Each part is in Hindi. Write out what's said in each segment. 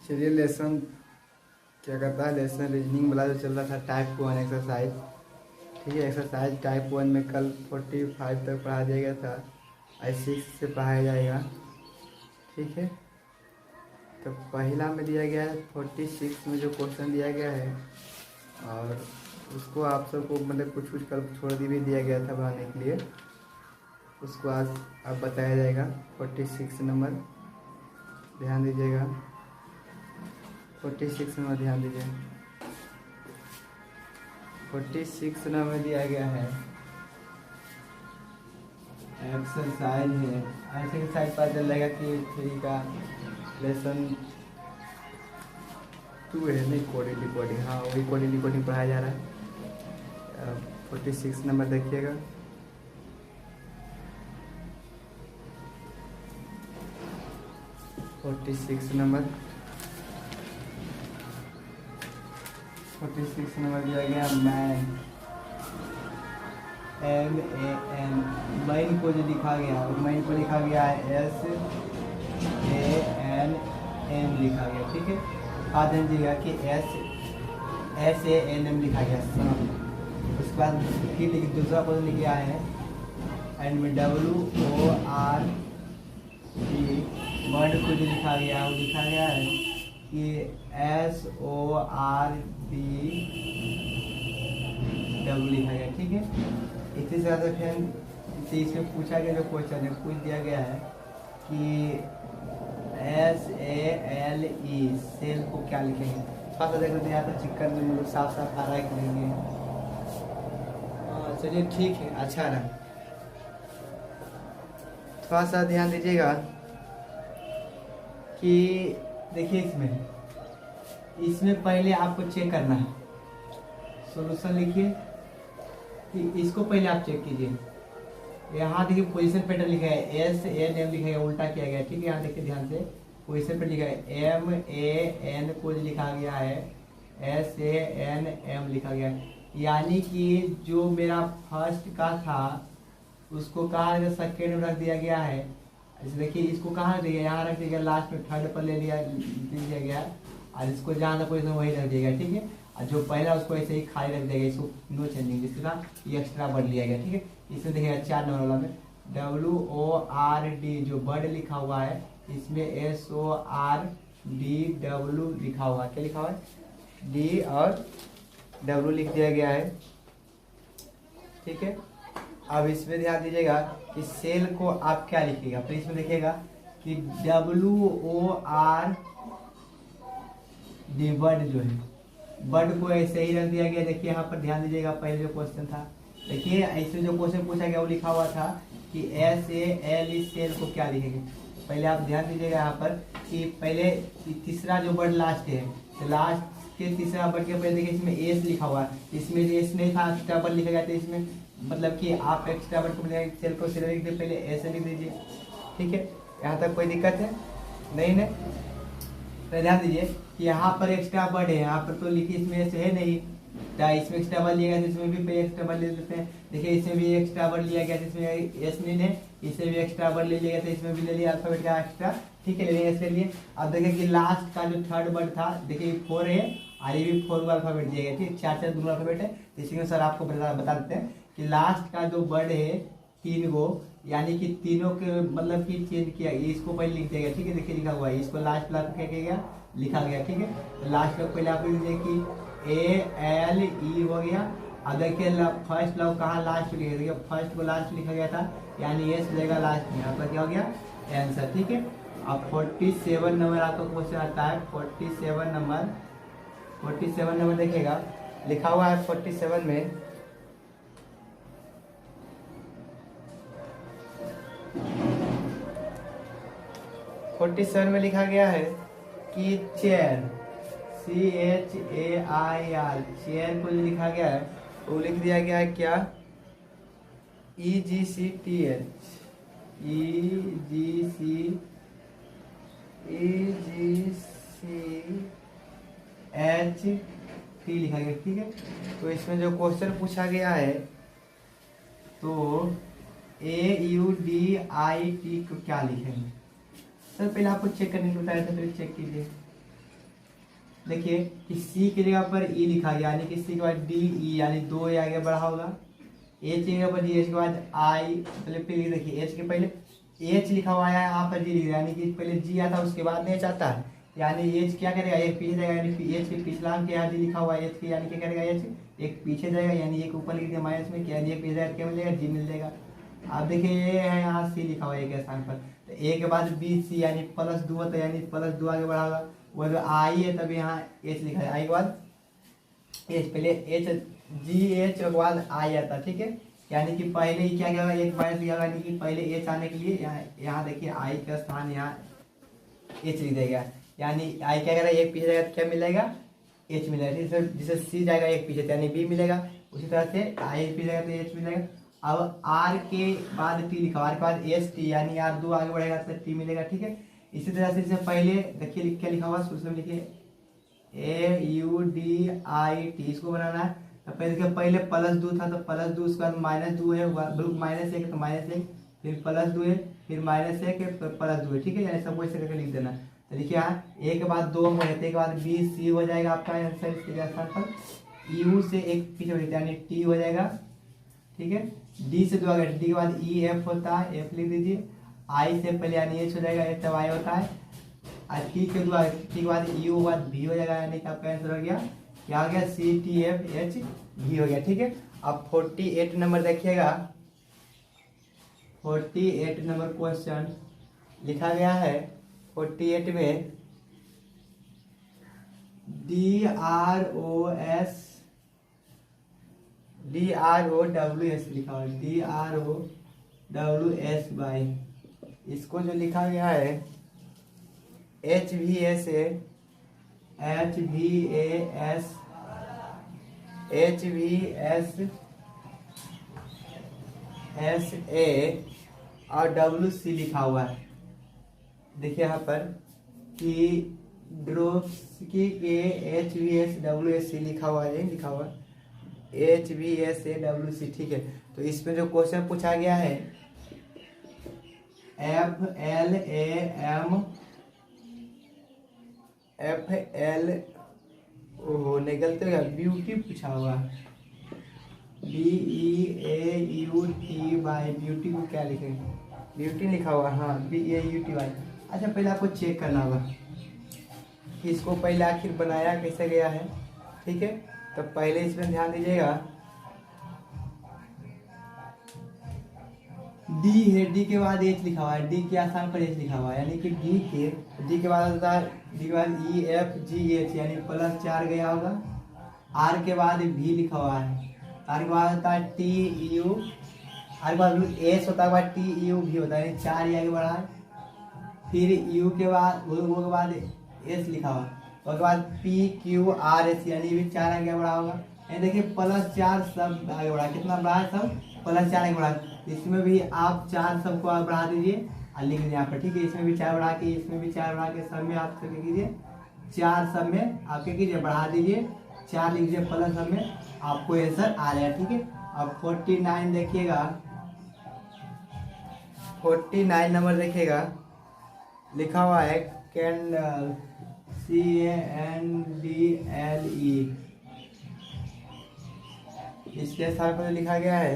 चलिए लेसन क्या कहता है, लेसन रीजनिंग वाला जो चल रहा था टाइप 1 एक्सरसाइज। ठीक है, एक्सरसाइज टाइप 1 में कल 45 तक पढ़ाया जाएगा था, आज 6 से पढ़ाया जाएगा। ठीक है, तो पहला में दिया गया है 46 में जो क्वेश्चन दिया गया है, और उसको आप सबको मतलब कुछ कुछ कल छोड़ भी दिया गया था बनाने के लिए, उसको आज अब बताया जाएगा। 46 नंबर ध्यान दीजिएगा, 46 नंबर ध्यान दीजिए। 46 नंबर दिया गया है एक्सरसाइज है। एक्सरसाइज पता चल जाएगा कि 3 का लेसन 2 है, नहीं कोडिंग डिकोडिंग, हाँ वही कोडिंग डिकोडिंग पढ़ाया जा रहा है। 46 नंबर देखिएगा। नंबर 46 नंबर दिया गया मैन, MAN। मैन को जो लिखा गया, मैन को लिखा गया है SANM लिखा गया। ठीक है, याद दीजिएगा कि SANM लिखा गया सम। उसके बाद फिर दूसरा क्वेश्चन लिख गया है एंड में WORD, वर्ड को जो लिखा गया वो लिखा गया है कि SORD W लिखा गया। ठीक है, इसी तरह से फिर इसमें पूछा गया जो क्वेश्चन है, पूछ दिया गया है कि SALE सेल को क्या लिखेंगे। थोड़ा सा देख लेते हैं, यहाँ पर चिक्कर में मतलब साफ साफ आ रहा है कि नहीं। चलिए ठीक है, अच्छा रहा। थोड़ा सा ध्यान दीजिएगा कि देखिए इसमें पहले आपको चेक करना है, सॉल्यूशन लिखिए कि इसको पहले आप चेक कीजिए। यहाँ देखिए पोजीशन पैटर्न लिखा है SANM लिखा है, उल्टा किया गया। ठीक है, यहाँ देखिए ध्यान से, पोजीशन पैटर्न लिखा है MAN को लिखा गया है SANM लिखा गया है। यानी कि जो मेरा फर्स्ट का था उसको कहाँ सेकेंड में रख दिया गया है। ऐसे देखिए, इसको कहाँ रख दिया, यहाँ रख दिया गया, लास्ट में थर्ड पर ले दिया गया, और इसको जहाँ तक पोजीशन वही रख दिया गया। ठीक है, और जो पहला उसको ऐसे ही खाली रख दिया गया, इसको नो चेंजिंग, जिसके साथ ये एक्स्ट्रा वर्ड लिया गया। ठीक है, इसमें देखिएगा 4 नंबर वाला में WORD जो वर्ड लिखा हुआ है, इसमें SORD W लिखा हुआ है। क्या लिखा हुआ है, D और W लिख दिया गया है। ठीक है, अब इसमें ध्यान दीजिएगा कि सेल को आप क्या लिखिएगा। तो इसमें देखिएगा कि WORD वर्ड जो है, वर्ड को ऐसे ही रख दिया गया। देखिए यहाँ पर ध्यान दीजिएगा, पहले जो क्वेश्चन था, देखिए ऐसे जो क्वेश्चन पूछा गया वो लिखा हुआ था कि SALE सेल को क्या लिखेंगे। पहले आप ध्यान दीजिएगा यहाँ पर कि पहले तीसरा जो वर्ड लास्ट है, तो लास्ट के तीसरा वर्ड के पहले देखिए इसमें S लिखा हुआ है, इसमें S नहीं था, एक्स्ट्रा वर्ड लिखा गया था इसमें, मतलब कि आप एक्स्ट्रा वर्ड को सेल को सेल लिख दीजिए, पहले ऐसे लिख दीजिए। ठीक है, यहाँ तक कोई दिक्कत है नहीं। तो ध्यान दीजिए कि यहाँ पर एक्स्ट्रा वर्ड है, यहाँ पर तो लिखिए इसमें ऐसे है नहीं, इसमें एक्स्ट्रा वर्ड लिया गया, इसमें भी एक्स्ट्रा वर्ड ले लेते हैं। देखिए इसमें भी एक्स्ट्रा वर्ड लिया गया, इसमें एस नहीं है, इसमें भी एक्स्ट्रा वर्ड ले लिया गया था, इसमें भी ले लिया अल्फाबेट का एक्स्ट्रा। ठीक है, ले लेंगे इसके लिए। अब देखिए कि लास्ट का जो थर्ड वर्ड था, देखिए 4 है और ये भी 4 अल्फाबेट दिया गया। ठीक, 4 दोनों अल्फाबेट है। इसी में सर आपको बता देते हैं कि लास्ट का जो वर्ड है 3 गो, यानी कि तीनों के मतलब कि चेंज किया, इसको पहले लिख दिया गया। ठीक है, देखिए लिखा हुआ है, इसको लास्ट प्लस क्या किया गया, लिखा गया। ठीक है, तो लास्ट में पहले आप लिख दीजिए कि ALE हो गया। अब देखिए फर्स्ट लव कहाँ लास्ट लिखा गया, देखिए फर्स्ट को लास्ट लिखा गया था, यानी S लेगा लास्ट में, आपका क्या हो गया आंसर। ठीक है, अब 47 नंबर आपका क्वेश्चन आता है। 47 नंबर देखिएगा, लिखा हुआ है 47 में लिखा गया है कि चेयर, CHAIR, चेयर को जो लिखा गया है वो लिख दिया गया है क्या, EGCTH लिखा गया। ठीक है, तो इसमें जो क्वेश्चन पूछा गया है तो AUDIT को क्या लिखेंगे। सर पहले आपको चेक करने को बताया था, फिर चेक कीजिए। देखिए कि सी की जगह पर ई लिखा गया, यानी कि सी के बाद डी ई यानी 2 आगे बढ़ा होगा। एच की जगह पर जी, एच के बाद आई, पहले फिर देखिए एच के पहले एच लिखा हुआ है, यहाँ पर जी लिख रहा है, यानी कि पहले जी आता है उसके बाद एच आता है, यानी एच क्या करेगा, एक पीछे जाएगा, यानी एच के पिछला अंक यहाँ जी लिखा हुआ है एच के, यानी क्या करेगा एच एक पीछे जाएगा, यानी एक ऊपर लिख दिया माइनस में, क्या एक पीछे जाएगा क्या मिलेगा, जी मिल जाएगा। अब देखिए ये है यहाँ सी लिखा हुआ है एक स्थान पर, तो ए के बाद बी सी यानी प्लस 2 होता है, यानी प्लस 2 आगे बढ़ागा, वो जो आई है तब यहाँ एच लिखा है, आई के बाद एच, पहले एच जी एच के बाद आई आता, ठीक है, यानी कि पहले ही क्या क्या एक माइनस लिखा, यानी कि पहले एच आने के लिए यहाँ देखिए आई का स्थान यहाँ एच लिख देगा, यानी आई क्या करेगा एक पीछे जाएगा तो क्या मिलेगा, एच मिलेगा, जिसे सी जाएगा एक पीछे यानी बी मिलेगा, उसी तरह से आई एक पीछे जाएगा तो एच मिलेगा। अब आर के बाद टी लिखा, आर के बाद एस टी, यानी आर 2 आगे बढ़ेगा तो टी मिलेगा, ठीक है। इसी तरह से पहले देखिए क्या लिखा हुआ उसमें लिखिए ए यू डी आई टी, इसको बनाना है, तो पहले देखिए पहले प्लस 2 था तो प्लस 2, उसके बाद माइनस 2 है, माइनस 1 तो माइनस 1, फिर प्लस 2 है, फिर माइनस 1 है, फिर प्लस 2 है, ठीक है, यानी सब वैसे करके लिख देना। तो देखिए यहाँ ए के बाद 2 हो जाते, के बाद बी सी हो जाएगा आपका आंसर इसके स्थान पर, यू से एक पीछे हो जाता है यानी टी हो जाएगा, ठीक है, डी से 2 आ गया, डी के बाद ई एफ होता है, एफ लिख दीजिए, आई से पहले यानी एच हो जाएगा, एच तब आई होता है, और टी के बाद टी के बाद यू के बाद भी हो जाएगा, यानी कि आपका आंसर हो गया क्या आ गया, सी टी एफ एच भी हो गया, ठीक है। अब 48 नंबर देखिएगा, 48 नंबर क्वेश्चन लिखा गया है, 48 में D R O W S लिखा हुआ है, D R O W S by, इसको जो लिखा गया है H V S A H V S S A और डब्ल्यू सी लिखा हुआ है। देखिए यहाँ पर कि ड्रोस्की के H V S W S C लिखा हुआ है, लिखा हुआ H V S A W C, ठीक है। तो इसमें जो क्वेश्चन पूछा गया है एफ एल ओहो नहीं गलती हो गया, ब्यूटी पूछा हुआ, BEAUT बाई, ब्यूटी को क्या लिखेंगे, ब्यूटी लिखा हुआ, हाँ BEAUT बाई। अच्छा पहले आपको चेक करना होगा कि इसको पहले आखिर बनाया कैसे गया है, ठीक है, तो पहले इसमें ध्यान दीजिएगा, डी है, डी के बाद एच लिखा हुआ है, डी के स्थान पर एच लिखा हुआ है, यानी कि डी के बाद होता है, डी के बाद ई एफ जी एच यानी प्लस 4 गया होगा, आर के बाद भी लिखा हुआ है, आर के बाद होता है टी यू, आर के बाद एस होता है, टी यू भी होता है, यानी 4 आगे बढ़ा है, फिर यू के बाद वो के बाद एस लिखा हुआ, उसके बाद पी क्यू आर एस यानी भी 4 आगे बढ़ा होगा, यानी देखिए प्लस 4 सब आगे बढ़ा, कितना बढ़ा है सब प्लस 4 आगे बढ़ा, इसमें भी आप 4 सबको आप बढ़ा दीजिए और लिख दीजिए यहाँ पर, ठीक है, इसमें भी 4 बढ़ा के, इसमें भी 4 बढ़ा के, सब में आप क्या कीजिए 4 सब में आप क्या कीजिए बढ़ा दीजिए, 4 लिख दीजिए प्लस सब में, आपको आंसर आ जाएगा, ठीक है। अब 49 देखिएगा, 49 नंबर देखिएगा, लिखा हुआ है कैंडल CANDLE, इसके स्थान पर लिखा गया है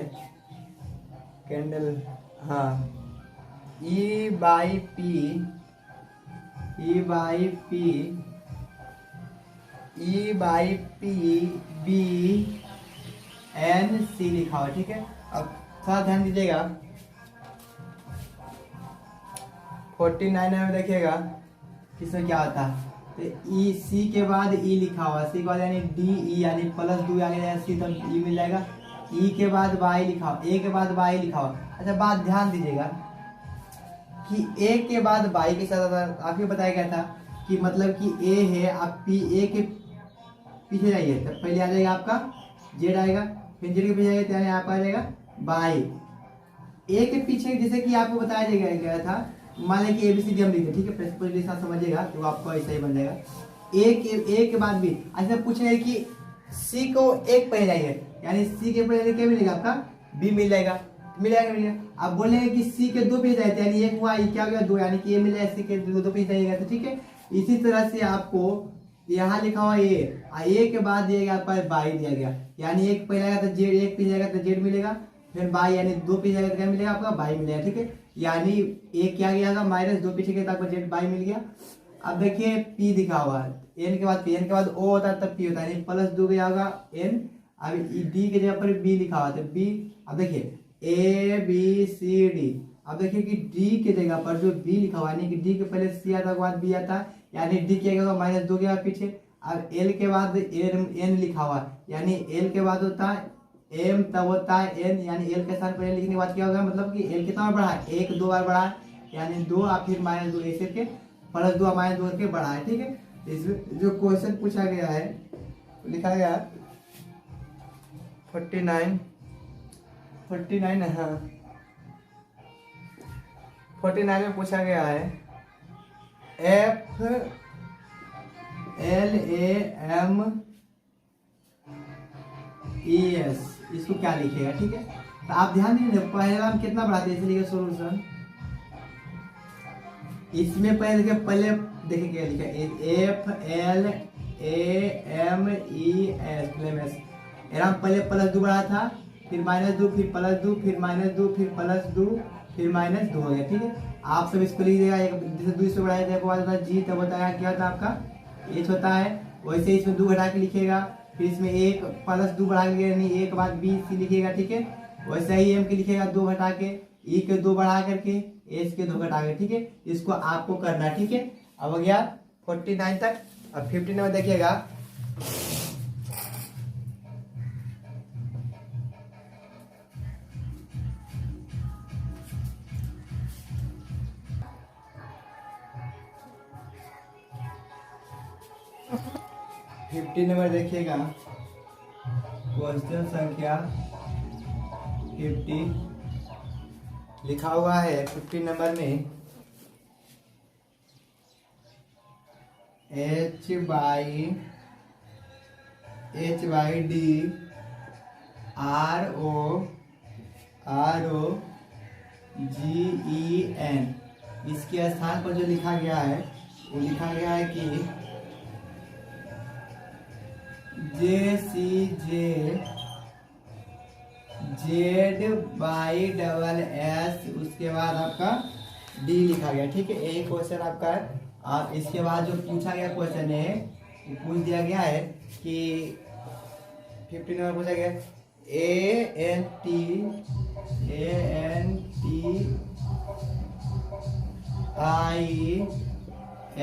कैंडल, हाँ E by P B N C लिखा हुआ, ठीक है। अब थोड़ा ध्यान दीजिएगा, 49 में देखिएगा इसमें क्या होता है, तो ई सी के बाद ई लिखा हुआ, सी के बाद यानी डी ई यानी प्लस 2 आगे जाएगा, सी तो ई मिल जाएगा, ई के बाद वाई लिखा हुआ, ए के बाद वाई लिखा हुआ। अच्छा बात ध्यान दीजिएगा कि ए के बाद वाई के साथ आपको बताया गया था कि मतलब कि ए है, आप पी ए के पीछे जाइए तो पहले आ जाएगा आपका जेड आएगा, फिर जेड के पीछे जाएगा तो यानी आप आ जाएगा वाई, ए के पीछे जैसे कि आपको बताया गया था, मान लें कि ABCD हम लिखते, ठीक है, प्रिंसिपल के साथ समझिएगा तो आपको ऐसा ही बन जाएगा, ए के बाद भी। अच्छा पूछेगा कि सी को एक पहले जाइए, यानी सी के पहले क्या मिलेगा आपका बी मिल जाएगा, मिलेगा। आप बोलेंगे कि सी के 2 पे जाते यानी एक हुआ, क्या हो गया 2, यानी कि ए मिल जाएगा, सी के 2 पे जाइएगा, तो ठीक है। इसी तरह से आपको यहाँ लिखा हुआ ए के बाद दिया गया आपका बाई दिया गया, यानी एक पहले आएगा तो जेड, एक पीछे जाएगा तो जेड मिलेगा, फिर बाई यानी दो पीछे जाएगा तो क्या मिलेगा आपका बाई मिलेगा। ठीक है, यानी एक क्या गया माइनस दो पीछे गया तो आपका जेड बाई मिल गया। अब देखिए पी दिखा हुआ है, एन के बाद पी, एन के बाद ओ होता है तब पी होता है, यानी प्लस दो गया होगा एन। अब डी के जगह पर बी लिखा हुआ है तो बी। अब देखिए ए बी सी डी, अब देखिए कि डी के जगह पर जो बी लिखा हुआ है, यानी कि डी के पहले सी आता है बाद बी आता है, यानी डी के जगह माइनस दो गया पीछे। अब एल के बाद एन लिखा हुआ है, यानी एल के बाद होता है एम तब होता है एन, यानी एल के साथ पहले लिखने के बाद क्या होगा, मतलब कि एल कितना बार बढ़ा है, एक दो बार बढ़ा है, यानी दो और फिर माइनस दो ऐसे के प्लस दो माइनस दो करके बढ़ा है। ठीक है, इसमें जो क्वेश्चन पूछा गया है लिखा गया 49 हाँ 49 में पूछा गया है F L A M E S, इसको क्या लिखेगा। ठीक है, तो आप ध्यान दीजिए पहला हम कितना बढ़ाते हैं, इसलिए सोल्यूशन इसमें पहले देखिए क्या लिखा है F L A M E S, पहले प्लस दो बढ़ा था, फिर माइनस दो, फिर प्लस दो, फिर माइनस दो, फिर प्लस दो, फिर माइनस दो हो गया। ठीक है, आप सब इसको लिखिएगा, जैसे दो से बढ़ाया जाएगा बाद होता है जी, तब होता है क्या होता है आपका एच होता है, वैसे इसमें दो घटा के लिखिएगा, फिर इसमें एक प्लस दो बढ़ा के यानी एक बाद बी सी लिखिएगा। ठीक है, वैसे ही एम के लिखिएगा दो घटा के, ई के दो बढ़ा करके, एच के दो घटा के। ठीक है, इसको आपको करना है। ठीक है, अब हो गया 49 तक। अब 50 में देखिएगा नंबर देखिएगा, क्वेश्चन संख्या 50 लिखा हुआ है। 50 नंबर में H by D R O G E N, इसके स्थान पर जो लिखा गया है वो लिखा गया है कि जे सी जे जेड बाई डबल एस, उसके बाद आपका डी लिखा गया। ठीक है, यही क्वेश्चन आपका है। और इसके बाद जो पूछा गया क्वेश्चन है वो पूछ दिया गया है कि 50 नंबर पूछा गया A N T I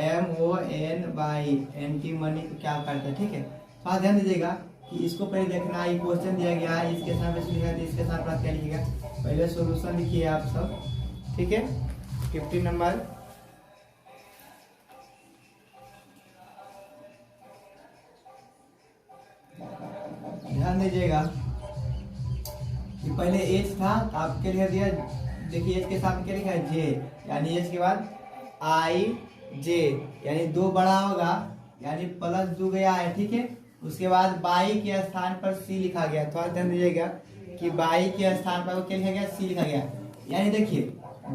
M O N Y antimony क्या करते हैं। ठीक है, तो आप ध्यान दीजिएगा कि इसको पहले देखना है, क्वेश्चन दिया गया है, इसके साथ लिखा है, इसके साथ क्या लिखिएगा, पहले सॉल्यूशन लिखिए आप सब। ठीक है, 50 नंबर ध्यान दीजिएगा कि पहले एच था तो आपके लिख दिया, देखिए एच के साथ क्या लिखा है जे, यानी एच के बाद आई जे, यानी दो बड़ा होगा, यानी प्लस दो गया है। ठीक है, उसके बाद बाई के स्थान पर सी लिखा गया। थोड़ा ध्यान दीजिएगा कि बाई के स्थान पर क्या लिखा गया, सी लिखा गया, यानी देखिए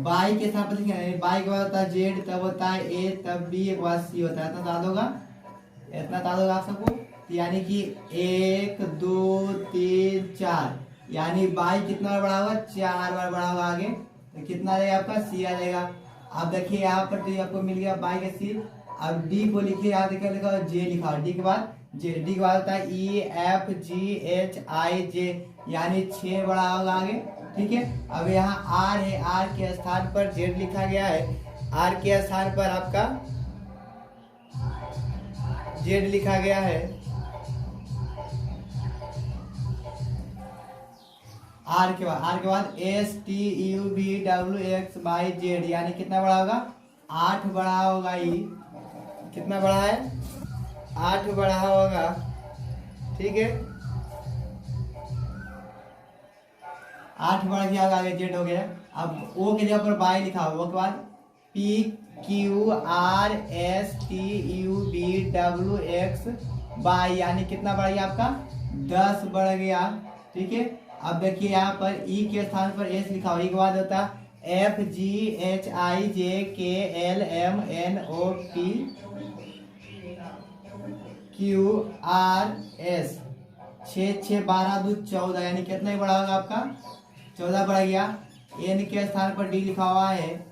बाई के स्थान पर लिखा है, बाई के बाद होता है जेड, तब होता है ए, तब बी, एक बाद सी होता है। इतना याद होगा, इतना याद होगा आप सबको, यानी कि 1 2 3 4, यानी बाई कितना बार बढ़ा हुआ, 4 बार बढ़ा हुआ आगे, तो कितना आ जाएगा आपका सी आ जाएगा। अब देखिए यहाँ पर तो आपको मिल गया बाई का सी। अब डी को लिखिए, यहाँ देखिए लिखा जे लिखा हुआ, डी के बाद जे, डी के बाद होता है E F G H I जे, यानी 6 बड़ा होगा आगे। ठीक है, अब यहाँ आर है, आर के स्थान पर जेड लिखा गया है, आर के स्थान पर आपका जेड लिखा गया है। आर के बाद S T U V W X Y Z, यानी कितना बड़ा होगा, 8 बड़ा होगा। ई कितना बड़ा है, 8 बड़ा होगा। ठीक है, 8 बढ़ गया होगा, आगे जेड हो गया। अब ओ के जगह पर बाई लिखा होगा, के बाद P Q R S T U V W X Y, यानी कितना बढ़ गया आपका, 10 बढ़ गया। ठीक है, अब देखिए यहाँ पर ई के स्थान पर एस लिखा हुआ, ई के बाद होता F G H I J K L M N O P QRS 6 6 12 2 14, यानी कितना ही बड़ा होगा आपका 14 बढ़ गया। n के स्थान पर d लिखा हुआ है।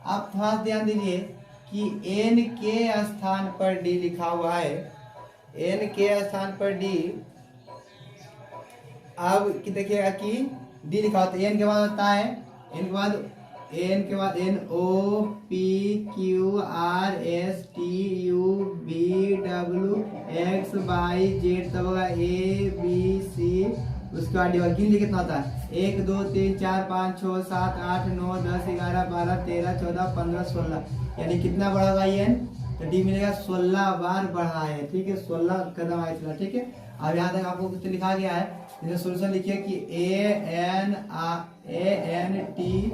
आप थोड़ा ध्यान दीजिए कि n के स्थान पर d लिखा हुआ है, n के स्थान पर d। अब देखिएगा कि d लिखा होता है, n के बाद होता है, n के बाद NOPQRSTUVWXYZ, तब होगा ABC। उसके बाद गिन ली कितना होता है 1 2 3 4 5 6 7 8 9 10 11 12 13 14 15 16, यानी कितना बढ़ा होगा ये n, तो डी मिलेगा 16 बार बढ़ा है। ठीक है, 16 कदम आया चला। ठीक है, अब यहाँ तक आपको कुछ लिखा गया है, जैसे सोल्यूशन लिखिए कि ANTIMONY।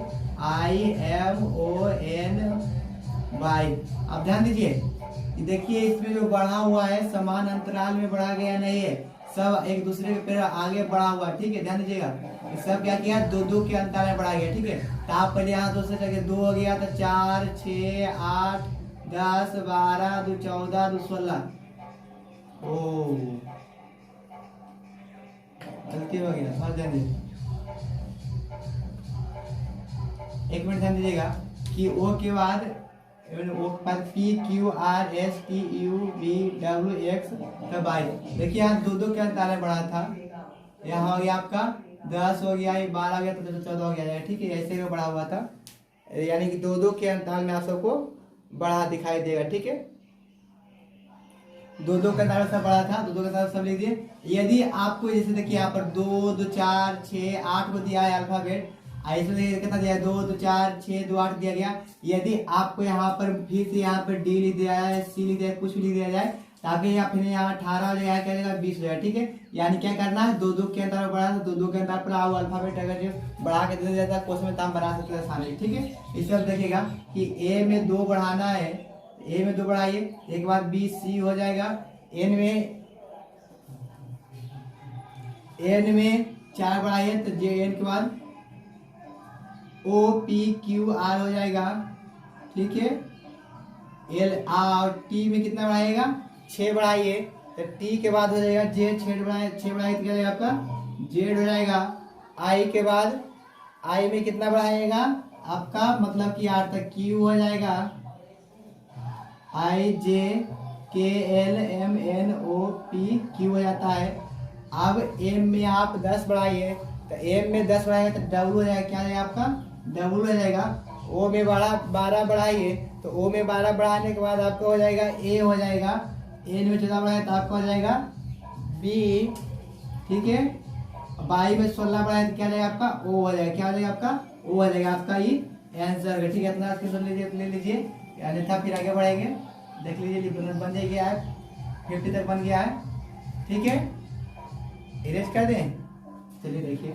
अब ध्यान दीजिए कि देखिए इसमें जो बढ़ा हुआ है समान अंतराल में बढ़ा गया नहीं है, सब एक दूसरे के पेड़ आगे बढ़ा हुआ है। ठीक है, ध्यान दीजिएगा, सब क्या किया, दो दो के अंतर में बढ़ा गया। ठीक है, तो आप पहले यहाँ 2 से जगह 2 हो गया, तो 4 6 8 10 12 2 14 2 16। ओ गलती हो गया, समझ ध्यान दीजिए, एक मिनट ध्यान दीजिएगा कि ओ के बाद PQRSTUVWX तब आई। देखिए यहाँ 2 2 के अंतर में बढ़ा था, यहाँ हो गया आपका 10 हो गया, 12 हो गया, तो 14 हो गया। ठीक है, ऐसे में बढ़ा हुआ था, यानी कि 2 2 के अंतर में आप सबको बढ़ा दिखाई देगा। ठीक है, 2 2 के अंतर से बढ़ा था, 2 2 के अंतर सब लिख दिए। यदि आपको जैसे देखिए यहाँ पर 2 2 4 6 8 को दिया है अल्फाबेट, ऐसे देखिए कितना दिया है 2 2 4 6 2 8 दिया गया। यदि आपको यहाँ पर फिर से यहाँ पर डी लिख दिया जाए, सी लिख दिया, कुछ भी लिख दिया जाए, ताकि यहाँ फिर यहाँ 18 हो जाएगा, क्या जाएगा 20 हो जाएगा। ठीक है, यानी क्या करना है, 2 2 के अंतर बढ़ा, तो 2 2 के अंतर पर आओ अल्फाबेट अगर जो बढ़ा के दे देता है क्वेश्चन में, तब बना सकते हैं आसानी। ठीक है, इस तरह देखिएगा कि ए में 2 बढ़ाना है, ए में 2 बढ़ाइए, एक बाद बी सी हो जाएगा, एन में 4 बढ़ाइए, तो जे एन के बाद OPQR हो जाएगा। ठीक है, एल और टी में कितना बढ़ाइएगा, 6 बढ़ाइए, तो टी के बाद हो जाएगा जे, 6 बढ़ाइए तो क्या जाएगा आपका जेड हो जाएगा। आई के बाद आई में कितना बढ़ाइएगा आपका, मतलब कि आर तक क्यू हो जाएगा, IJKLMNOP क्यू हो जाता है। अब एम में आप 10 बढ़ाइए, तो एम में 10 बढ़ाइए तो डब्लू हो जाएगा, क्या जाएगा आपका डब्लू हो जाएगा। ओ में 12 बढ़ाइए, तो ओ में 12 बढ़ाने के बाद आपका हो जाएगा ए हो जाएगा, एन में 14 बढ़ाए तो आपका हो जाएगा बी। ठीक है, बाई में 16 बढ़ाए तो क्या जाएगा आपका ओ हो जाएगा, क्या हो जाएगा आपका ओ हो जाएगा, आपका ये आंसर है। ठीक है, इतना स्क्रीनशॉट लीजिए, ले लीजिए, अन्यथा फिर आगे बढ़ेंगे। देख लीजिए बन गया है, 50 तक बन गया है। ठीक है, इरेज कर दें, चलिए देखिए।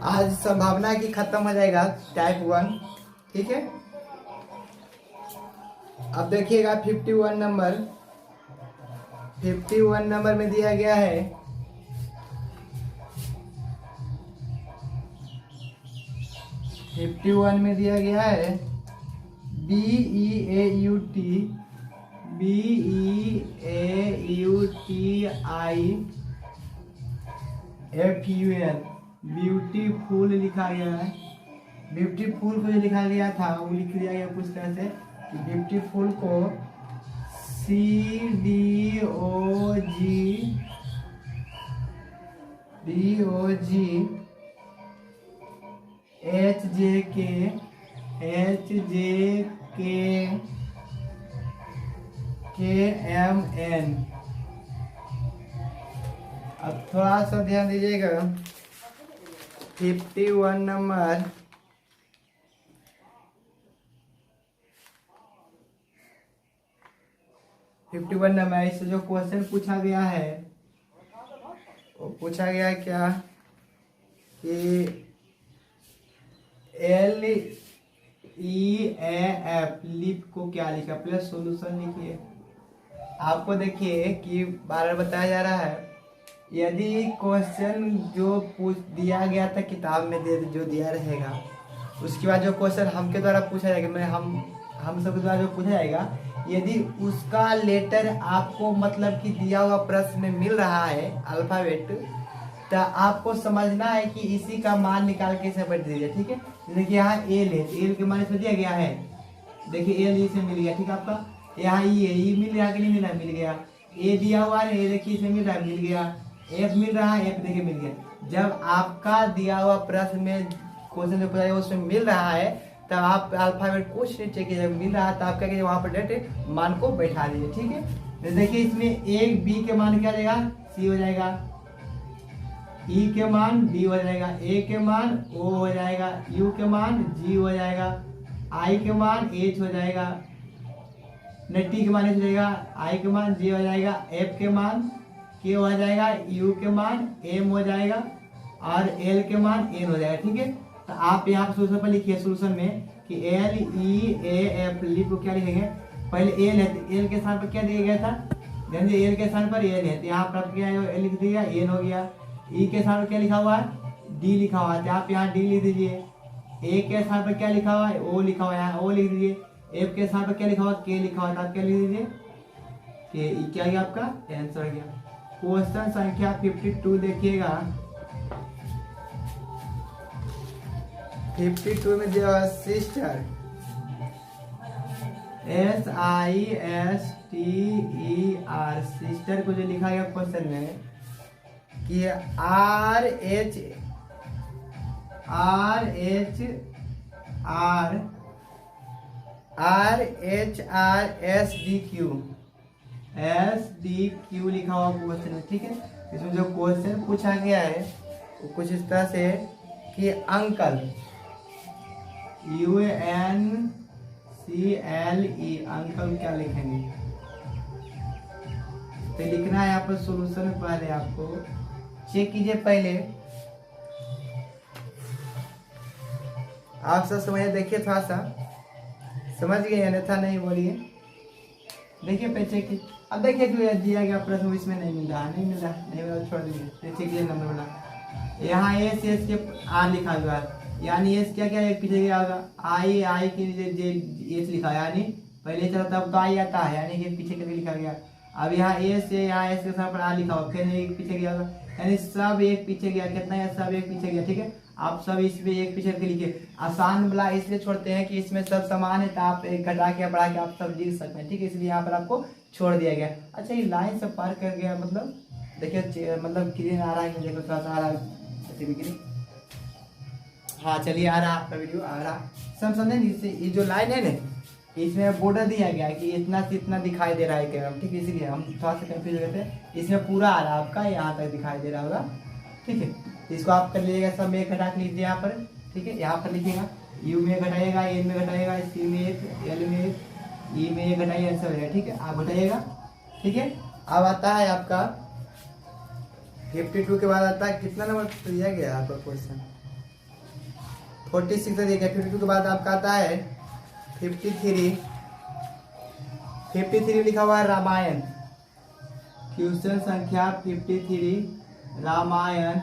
आज संभावना की खत्म हो जाएगा टाइप 1। ठीक है, अब देखिएगा 51 नंबर में दिया गया है, में दिया गया है BEAUTIFUL, ब्यूटीफुल लिखा गया है। ब्यूटीफुल को जो लिखा गया था वो लिख दिया गया कुछ तरह से, ब्यूटीफुल को CDOGHJKMN। अब थोड़ा सा ध्यान दीजिएगा, 51 नंबर 51 नंबर इससे जो क्वेश्चन पूछा गया है वो पूछा गया है क्या कि LEAF लीप को क्या लिखा, प्लस सॉल्यूशन लिखिए। आपको देखिए कि बार बताया जा रहा है, यदि क्वेश्चन जो पूछ दिया गया था किताब में दे जो दिया रहेगा, उसके बाद जो क्वेश्चन हमके द्वारा पूछा जाएगा, मैं हम सबके द्वारा जो पूछा जाएगा, यदि उसका लेटर आपको मतलब कि दिया हुआ प्रश्न में मिल रहा है अल्फाबेट, तो आपको समझना है कि इसी का मान निकाल के इसे बैठ दीजिए। ठीक है, देखिए यहाँ एल है, एल के मान इसमें दिया गया है, देखिए एल इसे मिल गया। ठीक है, आपका यहाँ ई है, ई मिल रहा कि नहीं मिल रहा, मिल गया। ए दिया हुआ है, ए देखिए इसे मिल रहा है, मिल गया। एफ मिल रहा है, एफ देखिए मिल गया। जब आपका दिया हुआ प्रश्न में क्वेश्चन जो पूछा जाएगा उसमें मिल रहा है, तब आप अल्फाबेट कुछ चेक कीजिए, मिल रहा है तो आप क्या कीजिए वहां पर डायरेक्ट मान को बैठा दीजिए। ठीक है, तो देखिए इसमें एक बी के मान क्या जाएगा, सी हो जाएगा, ई के मान डी हो जाएगा, ए के मान ओ हो जाएगा, यू के मान जी हो जाएगा, आई के मान एच हो जाएगा, टी के मान एच हो जाएगा, आई के मान जी हो जाएगा, एफ के मान के हो जाएगा, यू के मान एम हो जाएगा और एल के मान एन हो जाएगा। ठीक है, तो आप यहाँ सोल्यूशन पर लिखिए, सोल्यूशन में कि LEAF लीप को क्या लिखेंगे, पहले एल है तो एल के स्थान पर क्या दिया गया था, ध्यान एल के स्थान पर एल है तो यहाँ पर क्या एल लिख दिया, एन हो गया। ई के स्थान पर क्या लिखा हुआ है, डी लिखा हुआ है तो आप यहाँ डी लिख दीजिए। ए के स्थान पर क्या लिखा हुआ है, ओ लिखा हुआ है, यहाँ ओ लिख दीजिए। एफ के स्थान पर क्या लिखा हुआ है, के लिखा हुआ है तो आप क्या लिख दीजिए, के। क्या गया आपका आंसर हो गया। क्वेश्चन संख्या 52 देखिएगा, 52 में जो सिस्टर SISTER सिस्टर को जो लिखा गया क्वेश्चन में कि RHRSDQ लिखा हुआ क्वेश्चन है। ठीक है, इसमें जो क्वेश्चन पूछा गया है वो कुछ इस तरह से कि अंकल UNCLE अंकल क्या लिखेंगे, तो लिखना है यहाँ पर सोल्यूशन में। पहले आपको चेक कीजिए, पहले आप सब समझिए, देखिए थोड़ा सा समझ गए अन्यथा नहीं बोलिए। देखिए पहले चेक कीजिए, अब देखिए जो दिया गया प्रश्न इसमें नहीं मिल रहा, नहीं मिल रहा छोड़ दीजिए। चेक कीजिए नंबर वाला, यहाँ एस के आर लिखा हुआ है, यानी एस क्या क्या एक पीछे गया होगा, आई के एस लिखा है, यानी पहले चला तब तो आई आता है, यानी कि पीछे करके लिखा गया। अब यहाँ एस है, यहाँ एस के साथ पर आ लिखा हुआ, फिर एक पीछे गया होगा, यानी सब एक पीछे गया। कितना है, सब एक पीछे गया। ठीक है, आप सब इसमें एक पीछे करके लिखिए। आसान वाला इसलिए छोड़ते हैं कि इसमें सब समान है, तो आप एक घटा के बढ़ा के आप सब लिख सकते हैं। ठीक है, इसलिए यहाँ पर आपको छोड़ दिया गया। अच्छा, ये लाइन से पार कर गया, मतलब देखिए मतलब क्लीन आ रहा है, देखो थोड़ा सा आ रहा है। हाँ चलिए, आ रहा आपका वीडियो आ रहा, सब समझे। ये जो लाइन है ना, इसमें बॉर्डर दिया गया कि इतना से इतना दिखाई दे रहा है कैमरा। ठीक है, इसीलिए हम थोड़ा सा कंफ्यूज हो गए थे। इसमें पूरा आ रहा है आपका, यहाँ तक दिखाई दे रहा होगा। ठीक है, इसको आप कर लीजिएगा, सब में घटा के लीजिए यहाँ पर। ठीक है, यहाँ पर लिखिएगा, यू में घटाइएगा, एन में घटाइएगा, सी में एक, एल में एक, ई में एक घटाइए, आंसर हो जाएगा। ठीक है, आप घटाइएगा। ठीक है, अब आता है आपका 52 के बाद आता है कितना नंबर दिया गया आपका क्वेश्चन, 46 दिया गया। 52 के बाद आपका आता है 53 लिखा हुआ है रामायण। क्वेश्चन संख्या 53 रामायण।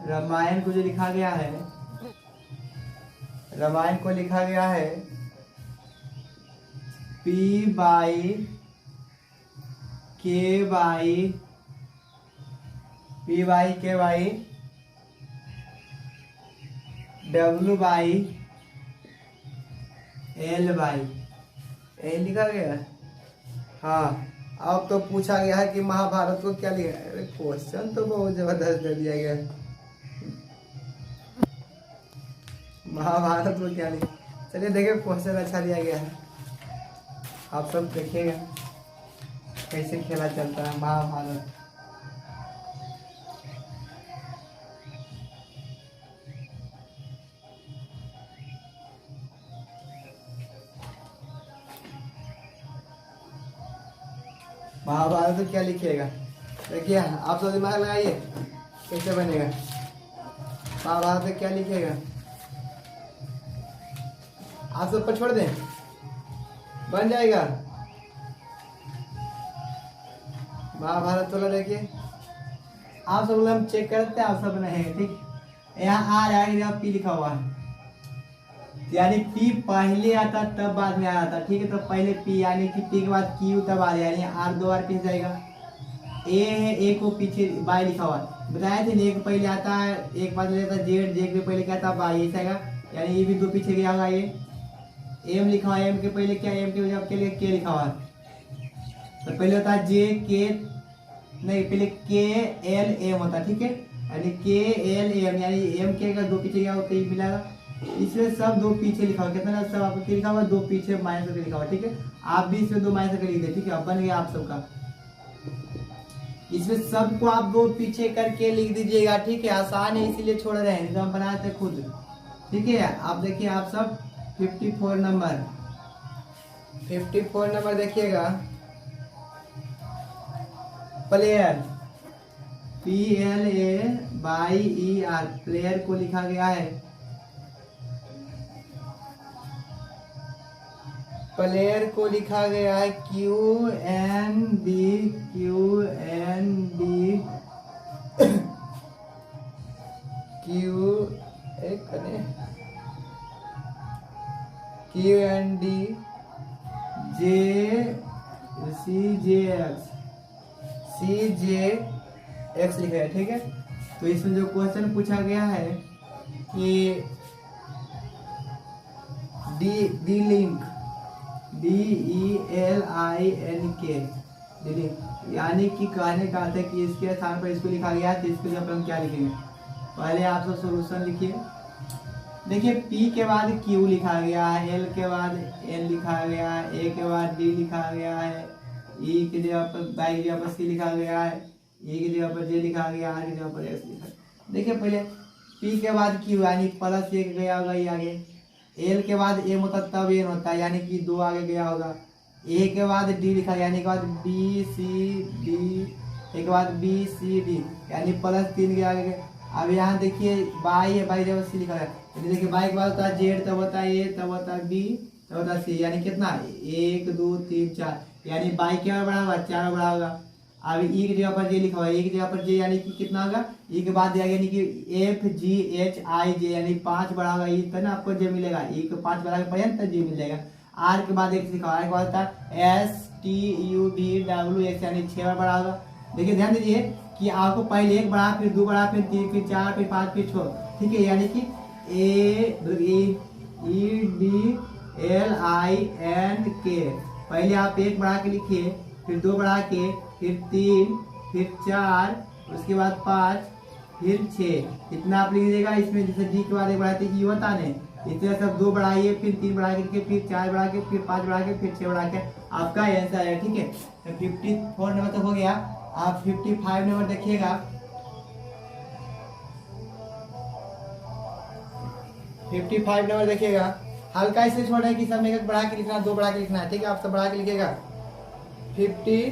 रामायण को जो लिखा गया है, रामायण को लिखा गया है P/K/W/L लिखा गया है। हाँ, अब तो पूछा गया है कि महाभारत को क्या लिखा है। क्वेश्चन तो बहुत जबरदस्त दे दिया गया है, महाभारत को क्या लिखा। चलिए देखिए, क्वेश्चन अच्छा दिया गया है, आप सब देखिएगा कैसे खेला चलता है महाभारत। महाभारत तो क्या लिखिएगा, देखिए आप सब दिमाग लगाइए कैसे बनेगा। महाभारत में क्या लिखिएगा, आप सब पर छोड़ दें, बन जाएगा महाभारत वाला। देखिए आप सब हम चेक करते हैं, आप सब बनाएंगे ठीक। यहाँ आ रहा है जब पी लिखा हुआ है, यानी पी पहले आता तब बाद में आया था, ठीक है। तो पहले पी यानी कि पी के बाद क्यू तब आ रहा है, यानी आर दो बार पीछे जाएगा। ए है, ए को पीछे बाई लिखा हुआ है, बताया थे एक पहले आता है, एक बाद लेता जेड, जेड के पहले क्या था बाई, ऐसा आएगा। यानी ये भी दो पीछे गया होगा। ये एम लिखा हुआ है, एम के पहले क्या, एम के जब के लिए के लिखा हुआ है, तो पहले होता है जे के, नहीं पहले के एल एम होता है, ठीक है। यानी के एल एम, यानी एम के अगर दो पीछे गया हो तो ये मिलेगा। इसमें सब दो पीछे लिखा हुआ, कितना सब आपको लिखा हुआ, दो पीछे माइनस करके लिखा हुआ, ठीक है। आप भी इसमें दो माइनस करके लिख दे, ठीक है। अब बन गया आप सबका, इसमें सबको आप दो पीछे करके लिख दीजिएगा, ठीक है। आसान है इसीलिए छोड़ रहे हैं, हम बनाए थे खुद, ठीक है। आप देखिए आप सब 54 नंबर, 54 नंबर देखिएगा। प्लेयर PLAYER, प्लेयर को लिखा गया है, प्लेयर को लिखा गया है QND, CJX लिखा है, ठीक है। तो इसमें जो क्वेश्चन पूछा गया है कि डी लिंक, DELINK, यानी कि कहने का अर्थ है कि इसके स्थान पर इसको लिखा गया है, तो इसके जब हम क्या लिखेंगे, पहले आप सब सोल्यूशन लिखिए। देखिए P के बाद Q लिखा गया है, L के बाद N लिखा गया है, A के बाद D लिखा गया है, E की जगह पर Y की जगह पर C लिखा गया है, E की जगह पर J लिखा गया, R की जगह पर S लिखा। देखिए पहले P के बाद Q यानी प्लस एक गया होगा ये आगे, L के बाद M होता तब N होता है, यानी कि दो आगे गया होगा। A के बाद D लिखा, यानी के बाद B C D, एक बाद B C D, यानी प्लस 3 के आगे गए। अब यहाँ देखिए बाई है, बाई जब सी लिखा है, देखिए बाई के बाद होता है जेड, तब होता है ए, तब होता है बी, तब होता है सी, यानी कितना 1 2 3 4, यानी बाई क्या बड़ा होगा, 4 बड़ा होगा। अब ई की जगह पर जे लिखा हुआ है, ई की जगह पर जे, यानी कि कितना होगा, ई के बाद दिया गया यानी कि FGHIJ, यानी 5 बड़ा होगा, ई तो ना आपको जे मिलेगा, ई को 5 बड़ा के पर्यंत जे मिल जाएगा। आर के बाद एक लिखा हुआ है, के बाद होता है STUVWX, यानी 6 बड़ा होगा। देखिए ध्यान दीजिए कि आपको पहले एक बढ़ा, फिर दो बढ़ा, फिर 3, फिर 4, फिर 5, फिर 6, ठीक है। यानी कि AEDLINK, पहले आप एक बढ़ा के लिखिए, फिर दो बढ़ा के, फिर 3, फिर 4, उसके बाद 5, फिर 6, इतना आप लिख दीजिएगा। इसमें जैसे डी के बाद एक बढ़ाते ई होता है, इस तरह सब दो बढ़ाइए, फिर 3 बढ़ा के, फिर 4 बढ़ा के, फिर 5 बढ़ा के, फिर 6 बढ़ा के, आपका आंसर है, ठीक है। तो 54 नंबर तक हो गया। आप 55 नंबर देखिएगा, 55 नंबर देखिएगा। हल्का इसे छोड़ है कि सब में एक बढ़ा के लिखना, दो बढ़ा के लिखना है, ठीक है। आप सब बढ़ा के लिखिएगा 50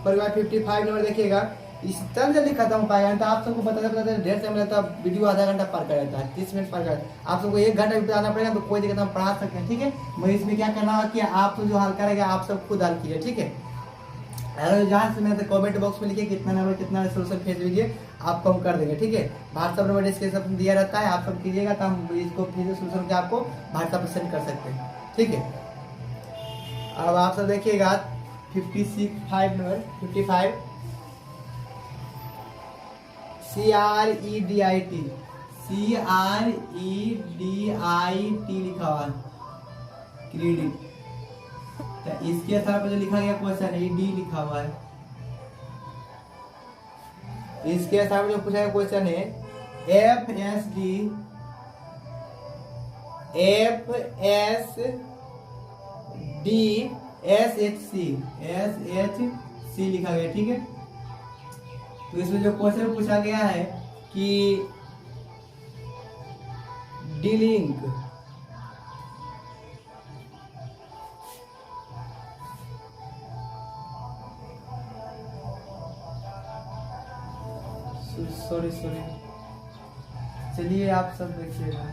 पर 55 नंबर देखिएगा। इस तरह जल्दी खत्म हो पाएगा, तो आप सबको बताते बताते ढेर समय लगता है, वीडियो आधा घंटा पार कर जाता है, 30 मिनट पार कर, आप सबको 1 घंटा भी बताना पड़ेगा, तो कोई दिक्कत हम पढ़ा सकते हैं, ठीक है। मगर इसमें क्या करना होगा कि आप तो जो हल करेगा आप सब खुद हल कीजिए, ठीक है। अगर जहाँ से मैं तो कमेंट बॉक्स में लिखिए कितना नंबर कितना सोल्यूशन भेज दीजिए, आपको हम कर देंगे, ठीक है। व्हाट्सअप नंबर डिस्क्रिप्शन दिया रहता है, आप सब कीजिएगा तो हम इसको फिर सोल्यूशन के आपको व्हाट्सअप पर सेंड कर सकते हैं, ठीक है। अब आप सब देखिएगा 55 नंबर, 55 CREDIT लिखा हुआ है, क्रेडिट। तो इसके स्थान पर जो लिखा गया क्वेश्चन है डी लिखा हुआ है। इसके स्थान पर जो पूछा गया क्वेश्चन है FSD लिखा गया, ठीक है। तो इसमें जो क्वेश्चन पूछा गया है कि D-Link सॉरी सॉरी, चलिए आप सब देखिएगा,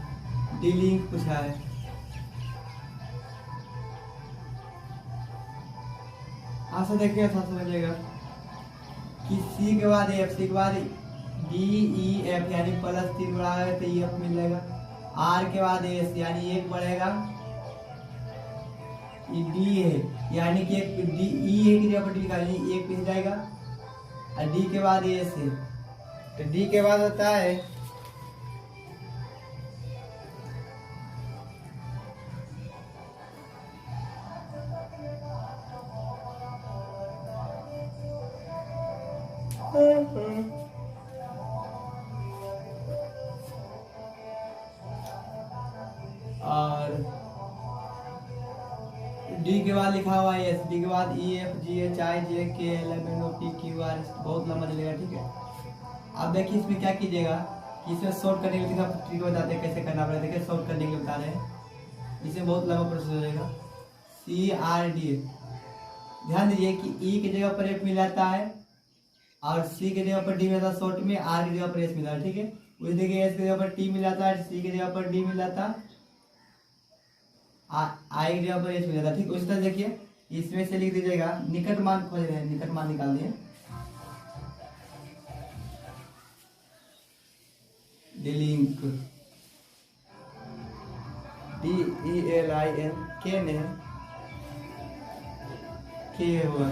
डी लिंक पूछा है। आशा देखिए था समझिएगा कि सी के बाद एफ, सी के बाद डी ई एफ यानी प्लस 3 बढ़ाएगा तो ई एफ मिल जाएगा। आर के बाद एस यानी 1 बढ़ेगा, डी है यानी कि एक डी ई है की जगह पर डी का एक पिस जाएगा, और डी के बाद एस है तो डी के बाद होता है और डी के बाद लिखा हुआ है एस, डी के बाद E F G H I J K L M N O P Q R, बहुत लंबा चलेगा। ठीक है, अब देखिए इसमें क्या कीजिएगा कि इसमें शॉर्ट करने के लिए ट्रिक बताते हैं कैसे करना पड़ेगा। देखिए शॉर्ट करने के लिए बता रहे हैं, इसमें बहुत लंबा प्रोसेस हो जाएगा। सी आर डी, ध्यान दीजिए कि ई की जगह पर एफ मिल जाता है और सी की जगह पर डी मिलता है शॉर्ट में, आर की जगह पर एस मिलता है। ठीक है, उस देखिए एस की जगह पर टी मिल जाता है, सी की जगह पर डी मिल जाता है, आई की जगह पर एच मिल जाता है। ठीक, उस तरह देखिए इसमें से लिख दीजिएगा, निकट मान खोज रहे हैं, निकट मान निकाल दिए, link D E L I N K ने के हुआ,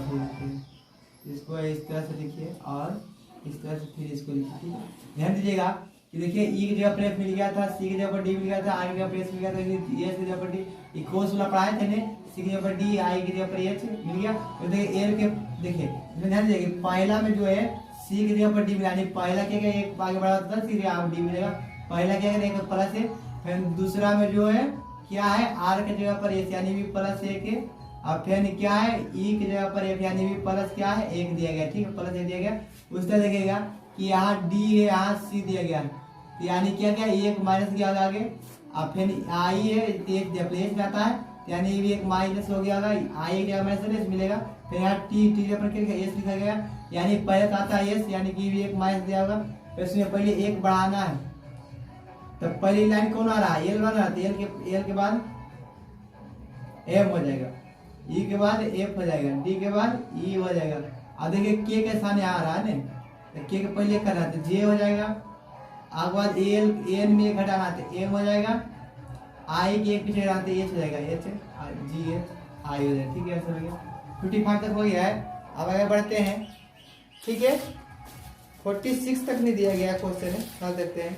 इसको इस तरह से लिखिए और इस तरह से फिर इसको लिखिए। ठीक है, ध्यान दीजिएगा कि देखिए ई की जगह पर एफ मिल गया था, सी की जगह पर डी मिल गया था, आई की जगह पर एस मिल गया था, एस की जगह पर डी इक्वल्स वाला पढ़ाए थे ने, सी की जगह पर डी, आई की जगह पर एच मिल गया। तो देखिए एल के देखिए इसमें ध्यान दीजिए पहला में जो है सी की जगह पर डी मिला, पहला क्या क्या एक आगे बढ़ा था सी यहाँ डी मिलेगा, पहला क्या एक प्लस है, फिर दूसरा में जो है क्या है आर की जगह पर एस यानी भी प्लस 1 है, और फिर क्या है ई की जगह पर एफ यानी भी प्लस क्या है 1 दिया गया। ठीक है, प्लस 1 दिया गया। उस तरह देखिएगा कि यहाँ डी है, यहाँ सी दिया गया, यानी क्या क्या 1 माइनस किया आगे, और फिर आई है 1 प्लेस में आता है यानी ये भी 1 माइनस हो गया, आई की जगह माइनस मिलेगा। फिर यहाँ टी टी पर एस लिखा गया, यानी पहले आता है एस यानी कि भी 1 माइनस दिया होगा, फिर इसमें पहले 1 बढ़ाना है, तो पहली लाइन कौन आ रहा है एल बन रहा है, एल के बाद एम हो जाएगा, ई के बाद एफ हो जाएगा, डी के बाद ई हो जाएगा। अब देखिए के के सामने आ रहा है ना, तो के पहले करना है तो जे हो जाएगा, आगे बाद एल एन में घटाना है एम हो जाएगा, आई के एक पीछे घटाना तो एच हो जाएगा, एच जी एच आई हो जाएगा। ठीक है, ऐसा हो गया 55 तक हो गया है। अब आगे बढ़ते हैं। ठीक है, 46 तक नहीं दिया गया क्वेश्चन है, कल देखते हैं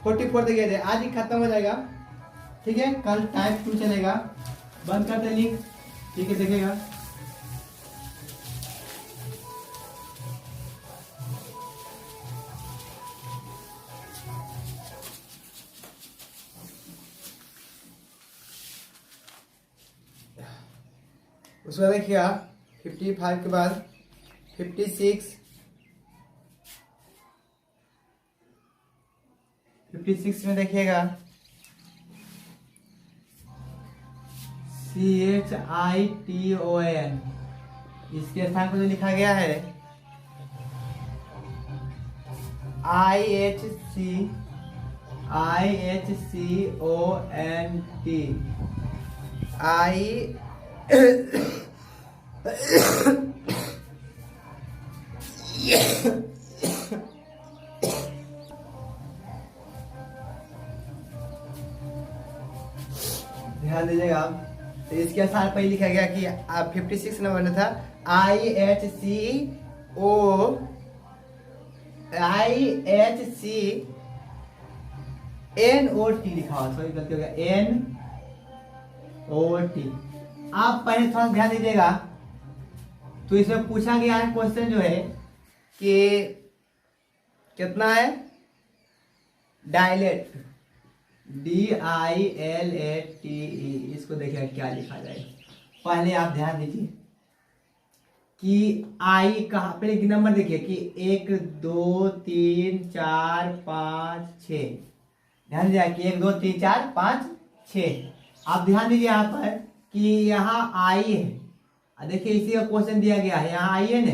44 तक गया, आज ही खत्म हो जाएगा। ठीक है, कल टाइप 2 चलेगा, बंद करते लिंक। ठीक है, देखेगा उसमें देखिएगा 55 के बाद 56 में देखिएगा CHITON, इसके स्थान पर जो लिखा गया है ध्यान दीजिएगा आप, तो इसके साथ पहले लिखा गया कि 56 नंबर में था IHCNOT लिखा हुआ, सॉरी गलती हो गया, NOT। आप पहले थोड़ा ध्यान दीजिएगा, तो इसमें पूछा गया है क्वेश्चन जो है कि कितना है डायलेट, DILATE, इसको देखिए क्या लिखा जाएगा। पहले आप ध्यान दीजिए कि आई कहाँ पे नंबर देखिए कि 1 2 3 4 5 6, ध्यान दीजिए कि 1 2 3 4 5 6। आप ध्यान दीजिए यहाँ पर कि यहाँ आई है, देखिए इसी का क्वेश्चन दिया गया है, यहाँ आई है ना,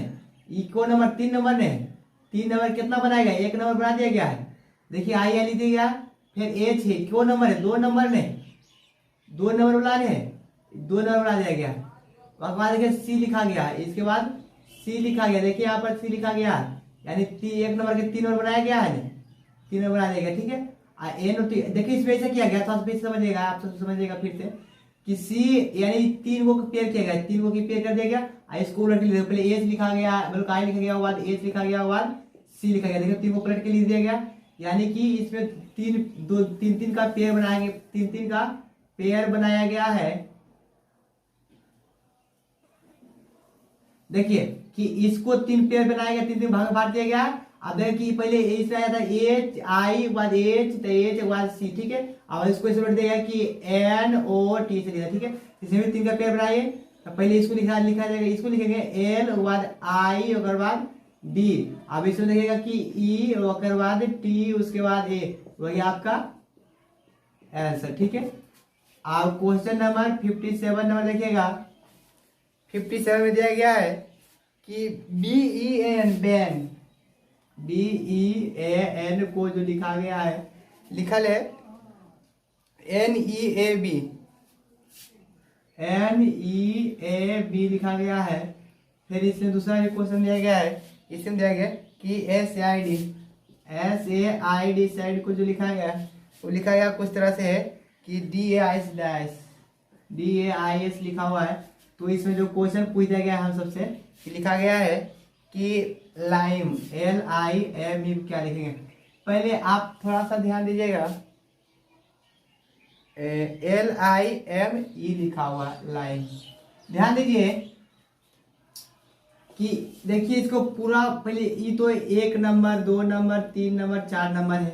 इको नंबर 3 नंबर ने 3 नंबर कितना बनाएगा, 1 नंबर बना दिया गया है। देखिए आई लिख दिया गया, फिर एच है, क्यों नंबर है, 2 नंबर ने 2 नंबर बुलाने हैं, 2 नंबर बना दिया गया। उसके बाद देखिए सी लिखा गया है, इसके बाद सी लिखा गया, देखिए यहाँ पर सी लिखा गया है, यानी 1 नंबर के 3 नंबर बनाया गया है, 3 नंबर बना दिया गया, ठीक है। एन और टी, देखिए इसमें ऐसा किया गया, थोड़ा सा समझिएगा, आप सब समझिएगा फिर से कि सी यानी 3 को पेयर किया गया, 3 को पेयर कर दिया गया। इसको उलट के लिख, पहले एच लिखा गया, मतलब आई लिखा गया, बाद एच लिखा गया, बाद सी लिखा गया, देखिए 3 को पलट के लिख दिया गया, यानी कि इसमें 3 का पेयर बनाया गया, 3 का पेयर बनाया गया है। देखिए कि इसको 3 पेयर बनाया गया, 3 भाग बांट दिया गया। अब देखिए कि पहले इसमें आया था एच आई बाद एच, तो एच बाद सी, ठीक है। अब इसको ऐसे बैठ देगा कि एन ओ टी से लिखा, ठीक है। इसमें भी 3 का पेयर बनाइए, तो पहले इसको लिखा जाएगा, इसको लिखेंगे एल बाद आई और बाद डी। अब इसमें लिखेगा कि ई और बाद टी, उसके बाद ए, वही आपका आंसर, ठीक है। अब क्वेश्चन नंबर 57 नंबर देखिएगा, 57 में दिया गया है कि B E N ban, B E N को जो लिखा गया है, लिखल है N E A B, N E A B लिखा गया है। फिर इसमें दूसरा भी क्वेश्चन दिया गया है, इसमें दिया गया कि S A I D side को जो लिखा गया है, वो लिखा गया कुछ तरह से है कि डी ए आई एस लिखा हुआ है। तो इसमें जो क्वेश्चन पूछ दिया गया है हम सबसे, लिखा गया है कि लाइम, LIME क्या लिखेंगे। पहले आप थोड़ा सा ध्यान दीजिएगा, LIME लिखा हुआ लाइम, ध्यान दीजिए कि देखिए इसको पूरा, पहले ई तो 1 नंबर 2 नंबर 3 नंबर 4 नंबर है,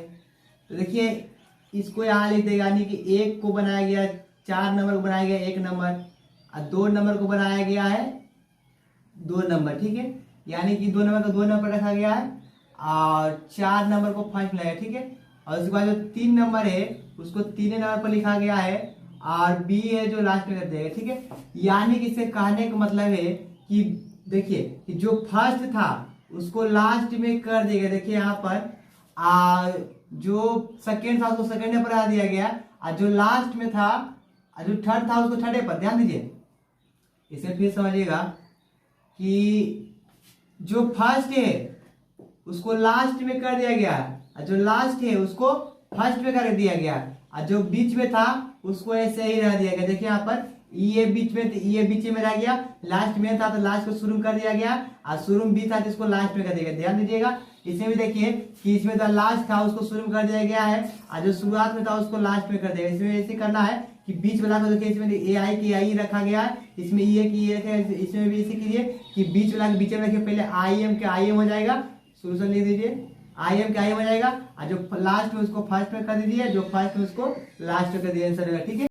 तो देखिए इसको यहाँ लिख देगा, यानी कि 1 को बनाया गया, 4 नंबर को बनाया गया 1 नंबर, और 2 नंबर को बनाया गया है 2 नंबर, ठीक है। यानी कि 2 नंबर को 2 नंबर रखा गया है, और 4 नंबर को फर्स्ट लगाया, ठीक है। और उसके बाद जो 3 नंबर है उसको 3 नंबर पर लिखा गया है, और बी है जो लास्ट में कर देगा, ठीक है। यानी कि इससे कहने का मतलब है कि देखिए कि जो फर्स्ट था उसको लास्ट में कर देगा, देखिए यहाँ पर जो सेकेंड था उसको सेकेंड पर आ दिया गया, और जो लास्ट में था, जो थर्ड था उसको थर्ड पर, ध्यान दीजिए। इसे फिर समझिएगा कि जो फर्स्ट है उसको लास्ट में कर दिया गया, और जो लास्ट है उसको फर्स्ट में कर दिया गया, और जो बीच में था उसको ऐसे ही रह दिया गया। देखिए यहाँ पर ये बीच में, ये बीच में रह गया, लास्ट में था तो लास्ट को शुरू कर दिया गया, और शुरू भी था तो इसको लास्ट में कर दिया गया, ध्यान दीजिएगा। इसमें भी देखिए कि इसमें तो लास्ट था उसको शुरू कर दिया गया है, और जो शुरुआत में था उसको लास्ट में कर दिया। इसमें ऐसे करना है कि बीच वाला को देखिए, इसमें ए आई की आई रखा गया है, इसमें ई ए की रखा है, इसमें भी ऐसे कीजिए कि बीच वाला के बीच में रखिए, पहले आई एम के आई एम हो जाएगा, सोल्यूशन लिख दीजिए, आई एम के आई एम हो जाएगा, और जो लास्ट में उसको फर्स्ट में कर दीजिए, जो फर्स्ट में उसको लास्ट में कर दीजिए, आंसर होगा, ठीक है।